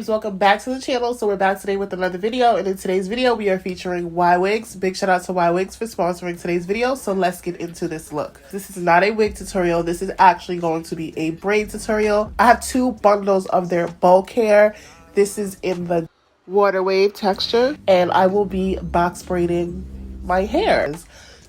Wigs, welcome back to the channel. So we're back today with another video, and in today's video we are featuring Ywigs. Big shout out to Ywigs for sponsoring today's video. So let's get into this look. This is not a wig tutorial. This is actually going to be a braid tutorial. I have two bundles of their bulk hair. This is in the water wave texture, and I will be box braiding my hair.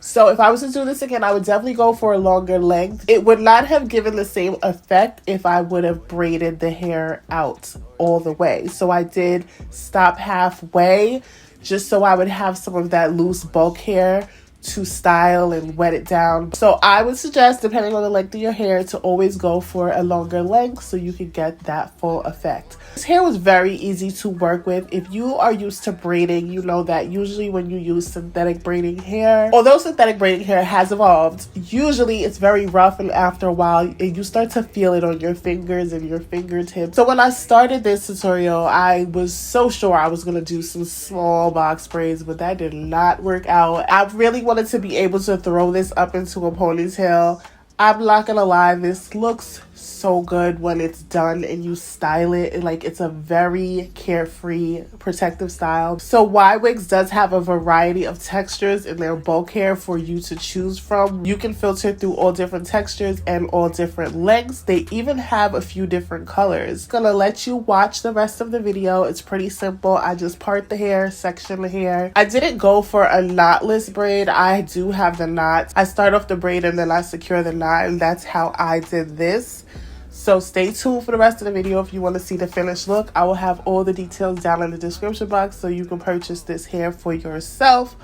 So if I was to do this again, I would definitely go for a longer length. It would not have given the same effect if I would have braided the hair out all the way. So I did stop halfway just so I would have some of that loose bulk hair to style and wet it down. So I would suggest, depending on the length of your hair, to always go for a longer length so you can get that full effect. This hair was very easy to work with. If you are used to braiding, you know that usually when you use synthetic braiding hair, although synthetic braiding hair has evolved, usually it's very rough, and after a while you start to feel it on your fingers and your fingertips. So when I started this tutorial, I was so sure I was going to do some small box braids, but that did not work out. I really wanted to be able to throw this up into a ponytail. I'm not gonna lie, this looks so good when it's done and you style it. Like, it's a very carefree, protective style. So Ywigs does have a variety of textures in their bulk hair for you to choose from. You can filter through all different textures and all different lengths. They even have a few different colors. I'm gonna let you watch the rest of the video. It's pretty simple. I just part the hair, section the hair. I didn't go for a knotless braid. I do have the knot. I start off the braid and then I secure the knot, and that's how I did this. So stay tuned for the rest of the video if you want to see the finished look. I will have all the details down in the description box so you can purchase this hair for yourself.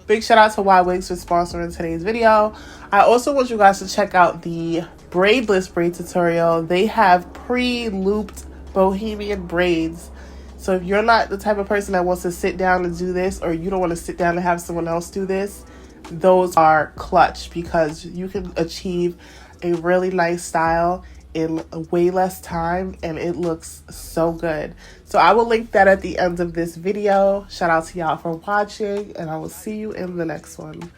Big shout out to Ywigs for sponsoring today's video. I also want you guys to check out the braidless braid tutorial. They have pre-looped bohemian braids. So if you're not the type of person that wants to sit down and do this, or you don't want to sit down and have someone else do this, those are clutch because you can achieve a really nice style in way less time, and it looks so good. So I will link that at the end of this video. Shout out to y'all for watching, and I will see you in the next one.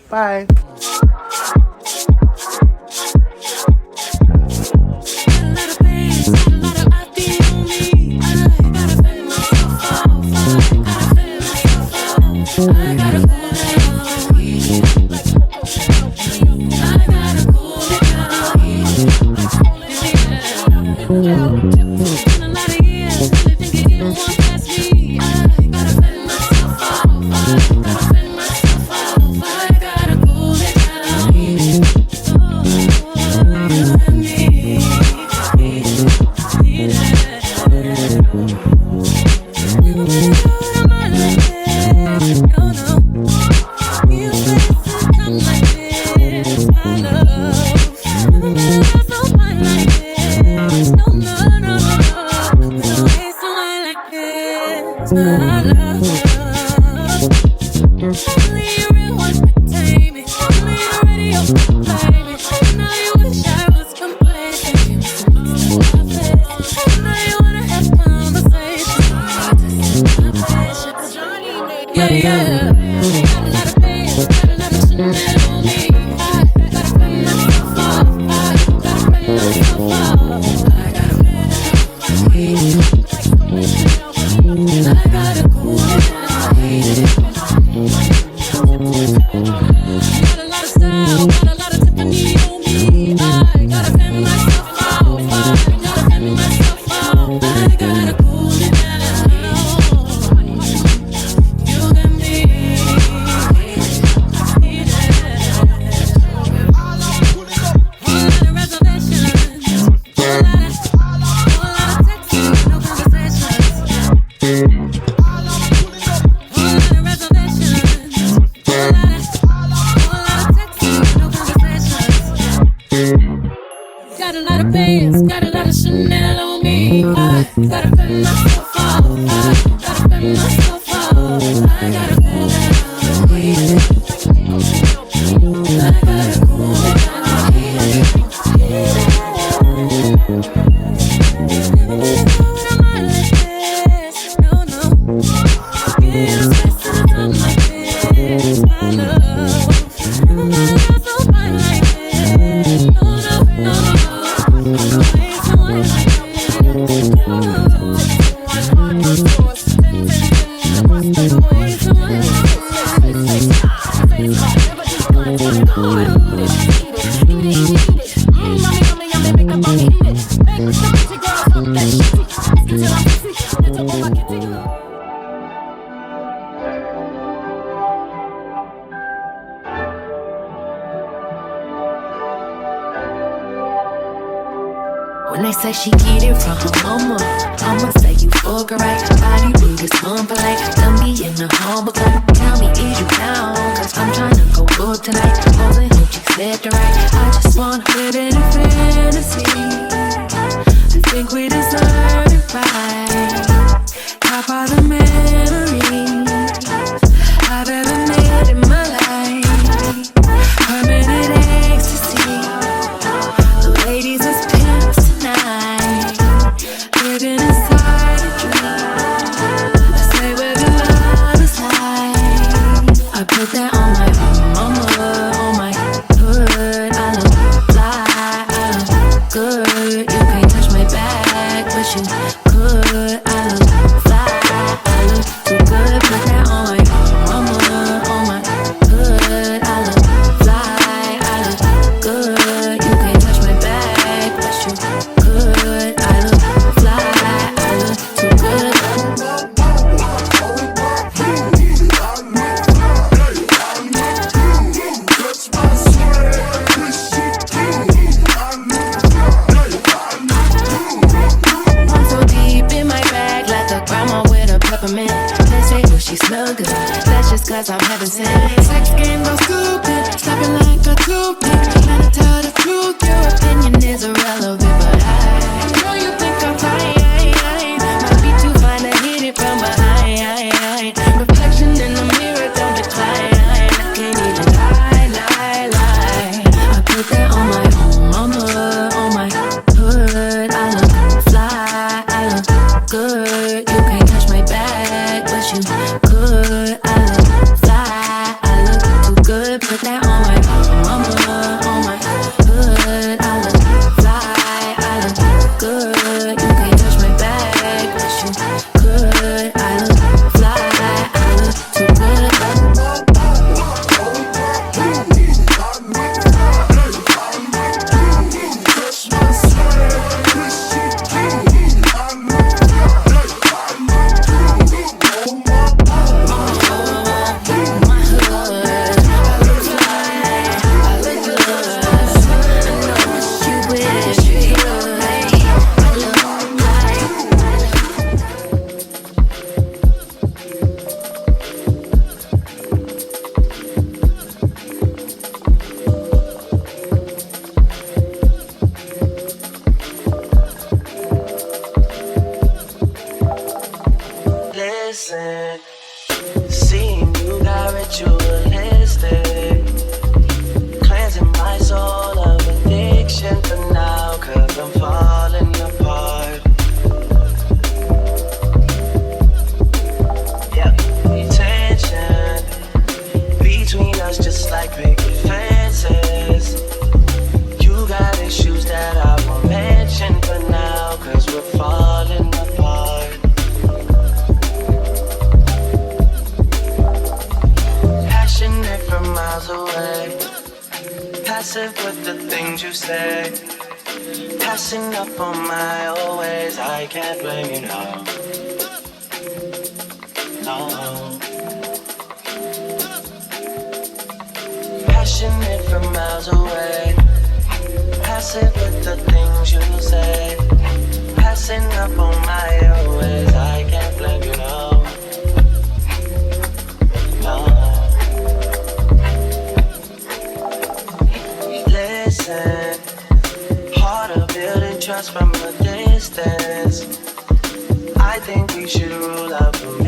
Bye. Got a lot of bands, got a lot of Chanel on me. I gotta put myself off. I gotta put myself off. I gotta cool down. I gotta cool down. When they say she get it from her mama, I'ma say you fuck her right. Body big as humble like don't be in the humble club. Tell me, is you down? Cause I'm tryna go up tonight. Holding her cheeks left and right. I just wanna live in a fantasy. I think we deserve it right. Top of the memories I've ever made in my life. Permanent ecstasy. The ladies is pimps tonight. Living inside a dream. I say where the love is like. I put that on my mama, on my hood. I look fly, I look good. You can't touch my back, but you could. I look fly, I look too good. Put that on my mama, on my hood. I look fly, I look good. You can't touch my back, but you could. I look fly, I look too good. I'm so deep in my bag, like the grandma with a peppermint. They say, oh, she smell good. That's just cause I'm heaven sent. Sex game go stupid, stopping like a toothpick. Trying to tell the truth, your opinion is irrelevant. But I know you think I'm fine. Might be too fine to hit it from behind. Reflection in the mirror, don't decline. I can't even lie. I put that on my mama, on my hood. I look fly, I look good. You can't touch my back, but you could. I look fly, I look too good. Put that on my mama, on my hood. I look fly, I look good. You can't touch my back, but you could. I look fly, I look too good. Listen, seeing you got ritualistic, cleansing my soul of addiction for now, cause I'm falling apart. Yeah, tension between us just like picket fences. You got issues that I won't mention for now, cause we're falling apart. Passionate from miles away, passive with the things you say, passing up on my old ways. I can't blame you now. No. Passionate from miles away, passive with the things you say, passing up on my old ways. I can't blame you now. No. Listen, harder building trust from a distance. I think we should rule out the